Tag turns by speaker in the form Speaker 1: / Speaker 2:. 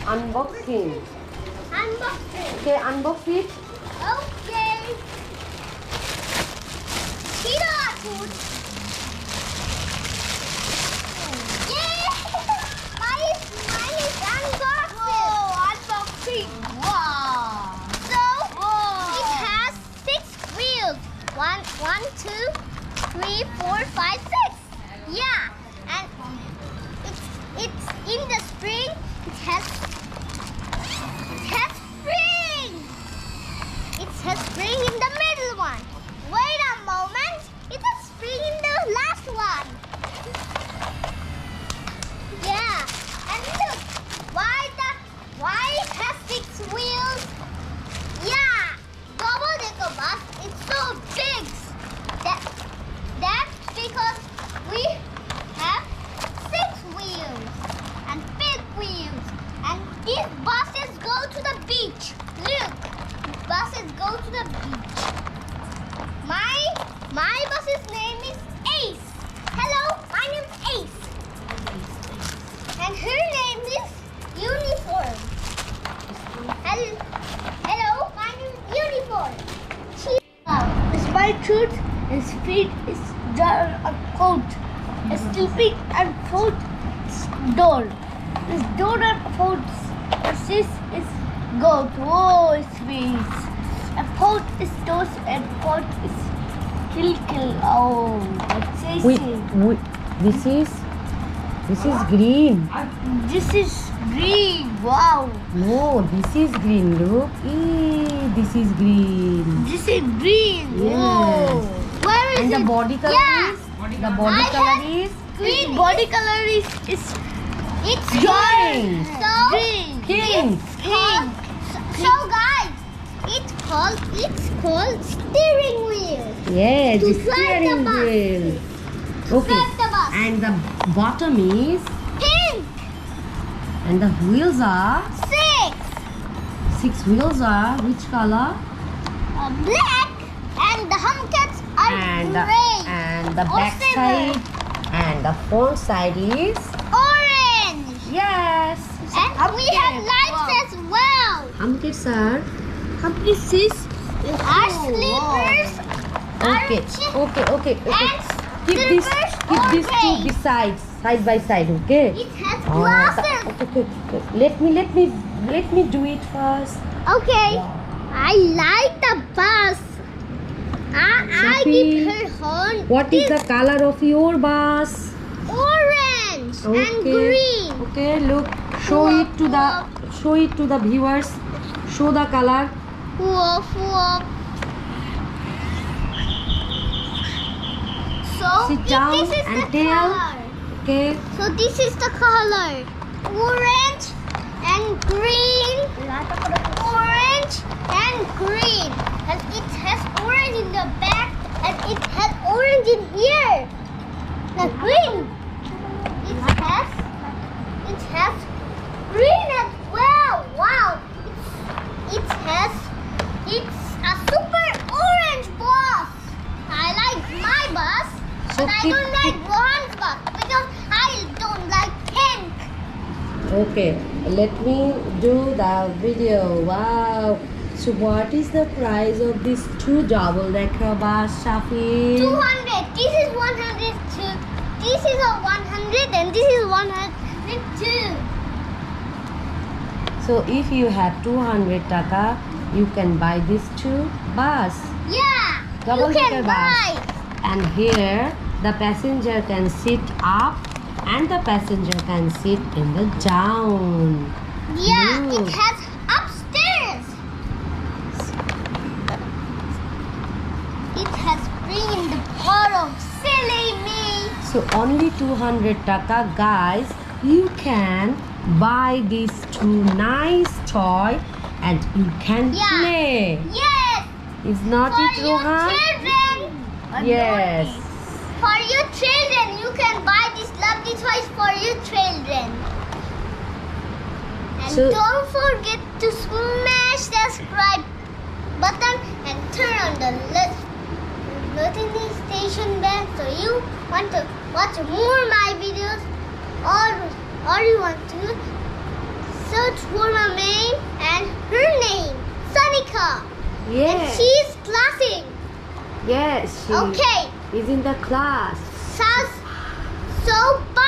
Speaker 1: unboxing.
Speaker 2: Unboxing.
Speaker 1: Okay, unbox it.
Speaker 2: Okay. Hero food. Yay! Mine is unboxing. Whoa, unboxing. Wow. So it has 6 wheels. 1, 2, 3, 4, 5, 6. Yeah, and it's in the spring. It has spring. It has spring in the middle one. Wait a moment. It has spring in the last one. Yeah, and look, why it has 6 wheels? Yeah, double decor bus. It's so big. That's because we have 6 wheels and big wheels. And these buses go to the beach. Look, buses go to the beach. My bus's name is Ace. Hello, my name is Ace. And her name is Uniform. Hello, my name is Uniform. It's my truth. His feet is jar a coat. A sleeping and foot door. This door and foot. This is goat. Oh, it's sweet. A pot is toast and pot is kill. Oh, what's this?
Speaker 1: Wait, this is green.
Speaker 2: This is green. Wow.
Speaker 1: No, this is green. Look, this is green.
Speaker 2: This is green.
Speaker 1: Yes.
Speaker 2: Whoa. Where is
Speaker 1: And
Speaker 2: it?
Speaker 1: the body color
Speaker 2: Yeah.
Speaker 1: is? The body color is?
Speaker 2: Green. Body color is it's
Speaker 1: Green.
Speaker 2: So
Speaker 1: Pink.
Speaker 2: it's called, so guys, it's called steering wheel.
Speaker 1: Yes,
Speaker 2: To
Speaker 1: the
Speaker 2: drive the
Speaker 1: steering
Speaker 2: bus.
Speaker 1: wheel. Okay.
Speaker 2: Drive the bus.
Speaker 1: And the bottom is?
Speaker 2: Pink.
Speaker 1: And the wheels are?
Speaker 2: 6.
Speaker 1: 6 wheels are which color?
Speaker 2: Black. And the humcats are gray.
Speaker 1: And the
Speaker 2: Or
Speaker 1: back
Speaker 2: silver.
Speaker 1: side and the front side is?
Speaker 2: Orange.
Speaker 1: Yes.
Speaker 2: And we have lights as well.
Speaker 1: Humkits are?
Speaker 2: Humcats are slippers.
Speaker 1: Okay. Okay.
Speaker 2: And
Speaker 1: Keep these
Speaker 2: silvers or
Speaker 1: two
Speaker 2: gray.
Speaker 1: besides, side by side, okay?
Speaker 2: It has
Speaker 1: Oh,
Speaker 2: glasses.
Speaker 1: okay. Let me do it first.
Speaker 2: Okay. I like the bus. I
Speaker 1: Shafil,
Speaker 2: give her horn.
Speaker 1: What is the color of your bus?
Speaker 2: Orange and green.
Speaker 1: Okay, look. Show it to the viewers. Show the color.
Speaker 2: Whoop. So
Speaker 1: Sit down
Speaker 2: this is
Speaker 1: and
Speaker 2: the
Speaker 1: tell.
Speaker 2: color.
Speaker 1: Okay.
Speaker 2: So this is the color. Orange and green. Orange and green. And it has orange in the back and it has orange in here. The green. It has green as well. Wow. It's a super orange bus. I like my bus.
Speaker 1: So
Speaker 2: But I don't like Rohan's bus because I don't like pink.
Speaker 1: Okay, let me do the video. Wow. So what is the price of these 2 double decker bus, Shafil?
Speaker 2: 200. This is 102. This is a 100 and this is 102.
Speaker 1: So if you have 200 taka, you can buy these 2 bus.
Speaker 2: Yeah.
Speaker 1: Double
Speaker 2: you can
Speaker 1: decker
Speaker 2: buy.
Speaker 1: bus. And here the passenger can sit up and the passenger can sit in the down.
Speaker 2: Yeah.
Speaker 1: Look.
Speaker 2: It has upstairs. It has spring in the bottom. Silly me.
Speaker 1: So only 200 taka, guys. You can buy these 2 nice toy and you can
Speaker 2: Yeah.
Speaker 1: play.
Speaker 2: Yes.
Speaker 1: Is not
Speaker 2: For
Speaker 1: it,
Speaker 2: your
Speaker 1: Rohan?
Speaker 2: children.
Speaker 1: Yes.
Speaker 2: For your children, you can buy this lovely toys for your children. And
Speaker 1: So-
Speaker 2: don't forget to smash the subscribe button and turn on the notification bell so you want to watch more my videos or you want to search for my name and her name, Sanika. And
Speaker 1: Yes.
Speaker 2: she's classing.
Speaker 1: Yes, she
Speaker 2: Okay.
Speaker 1: is in the class.
Speaker 2: So bye.